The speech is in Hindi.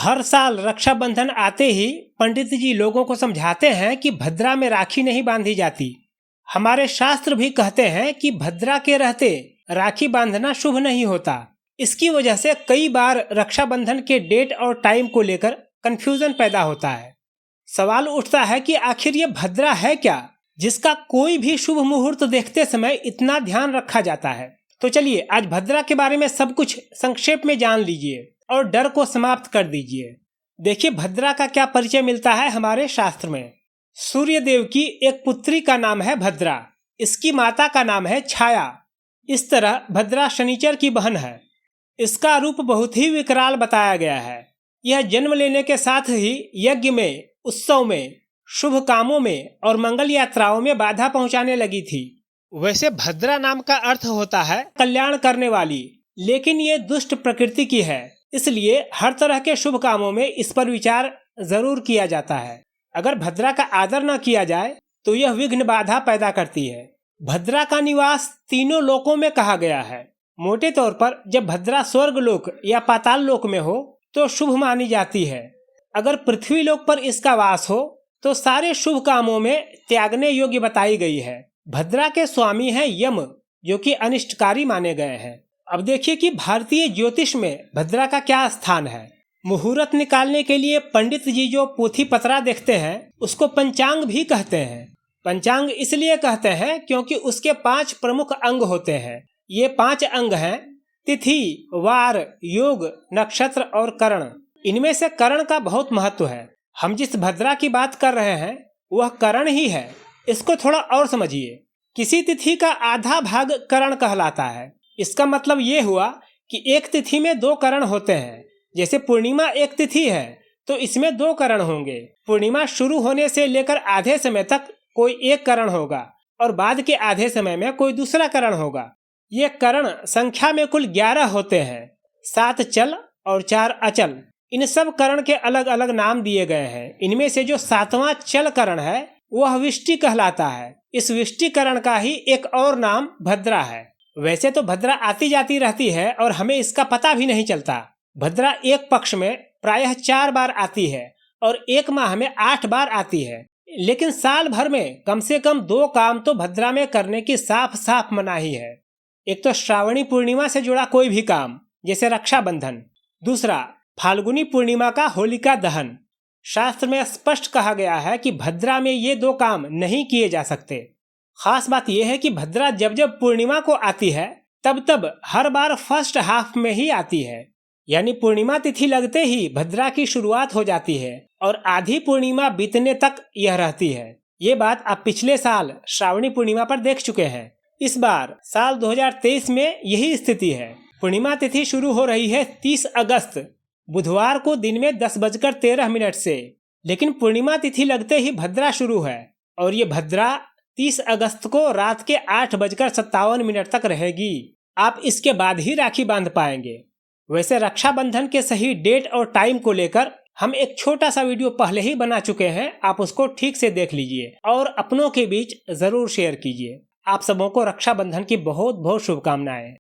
हर साल रक्षाबंधन आते ही पंडित जी लोगों को समझाते हैं कि भद्रा में राखी नहीं बांधी जाती। हमारे शास्त्र भी कहते हैं कि भद्रा के रहते राखी बांधना शुभ नहीं होता। इसकी वजह से कई बार रक्षाबंधन के डेट और टाइम को लेकर कंफ्यूजन पैदा होता है। सवाल उठता है कि आखिर ये भद्रा है क्या, जिसका कोई भी शुभ मुहूर्त देखते समय इतना ध्यान रखा जाता है। तो चलिए आज भद्रा के बारे में सब कुछ संक्षेप में जान लीजिए और डर को समाप्त कर दीजिए। देखिए भद्रा का क्या परिचय मिलता है हमारे शास्त्र में। सूर्य देव की एक पुत्री का नाम है भद्रा, इसकी माता का नाम है छाया। इस तरह भद्रा शनिचर की बहन है। इसका रूप बहुत ही विकराल बताया गया है। यह जन्म लेने के साथ ही यज्ञ में, उत्सव में, शुभ कामों में और मंगल यात्राओं में बाधा पहुंचाने लगी थी। वैसे भद्रा नाम का अर्थ होता है कल्याण करने वाली, लेकिन ये दुष्ट प्रकृति की है, इसलिए हर तरह के शुभ कामों में इस पर विचार जरूर किया जाता है। अगर भद्रा का आदर न किया जाए तो यह विघ्न बाधा पैदा करती है। भद्रा का निवास तीनों लोकों में कहा गया है। मोटे तौर पर जब भद्रा स्वर्ग लोक या पाताल लोक में हो तो शुभ मानी जाती है। अगर पृथ्वी लोक पर इसका वास हो तो सारे शुभ कामों में त्यागने योग्य बताई गई है। भद्रा के स्वामी हैं यम, जो कि अनिष्टकारी माने गए हैं। अब देखिए कि भारतीय ज्योतिष में भद्रा का क्या स्थान है। मुहूर्त निकालने के लिए पंडित जी जो पोथी पतरा देखते हैं उसको पंचांग भी कहते हैं। पंचांग इसलिए कहते हैं क्योंकि उसके 5 प्रमुख अंग होते हैं। ये 5 अंग हैं तिथि, वार, योग, नक्षत्र और करण। इनमें से करण का बहुत महत्व है। हम जिस भद्रा की बात कर रहे हैं वह करण ही है। इसको थोड़ा और समझिए। किसी तिथि का आधा भाग करण कहलाता है। इसका मतलब ये हुआ कि एक तिथि में 2 करण होते हैं। जैसे पूर्णिमा एक तिथि है तो इसमें 2 करण होंगे। पूर्णिमा शुरू होने से लेकर आधे समय तक कोई एक करण होगा और बाद के आधे समय में कोई दूसरा करण होगा। ये करण संख्या में कुल 11 होते हैं। 7 चल और 4 अचल। इन सब करण के अलग अलग नाम दिए गए हैं। इनमें से जो 7वां चल करण है वह विष्टि कहलाता है। इस विष्टि करण का ही एक और नाम भद्रा है। वैसे तो भद्रा आती जाती रहती है और हमें इसका पता भी नहीं चलता। भद्रा एक पक्ष में प्रायः 4 बार आती है और एक माह में 8 बार आती है। लेकिन साल भर में कम से कम 2 काम तो भद्रा में करने की साफ साफ मनाही है। एक तो श्रावणी पूर्णिमा से जुड़ा कोई भी काम जैसे रक्षाबंधन, दूसरा फाल्गुनी पूर्णिमा का होलिका दहन। शास्त्र में स्पष्ट कहा गया है कि भद्रा में ये 2 काम नहीं किए जा सकते। खास बात यह है कि भद्रा जब जब पूर्णिमा को आती है तब तब हर बार फर्स्ट हाफ में ही आती है। यानी पूर्णिमा तिथि लगते ही भद्रा की शुरुआत हो जाती है और आधी पूर्णिमा बीतने तक यह रहती है। ये बात आप पिछले साल श्रावणी पूर्णिमा पर देख चुके हैं। इस बार साल 2023 में यही स्थिति है। पूर्णिमा तिथि शुरू हो रही है 30 अगस्त बुधवार को दिन में 10:13 से। लेकिन पूर्णिमा तिथि लगते ही भद्रा शुरू है और ये भद्रा 30 अगस्त को रात के 8:57 तक रहेगी। आप इसके बाद ही राखी बांध पाएंगे। वैसे रक्षाबंधन के सही डेट और टाइम को लेकर हम एक छोटा सा वीडियो पहले ही बना चुके हैं। आप उसको ठीक से देख लीजिए और अपनों के बीच जरूर शेयर कीजिए। आप सबों को रक्षाबंधन की बहुत बहुत शुभकामनाएं।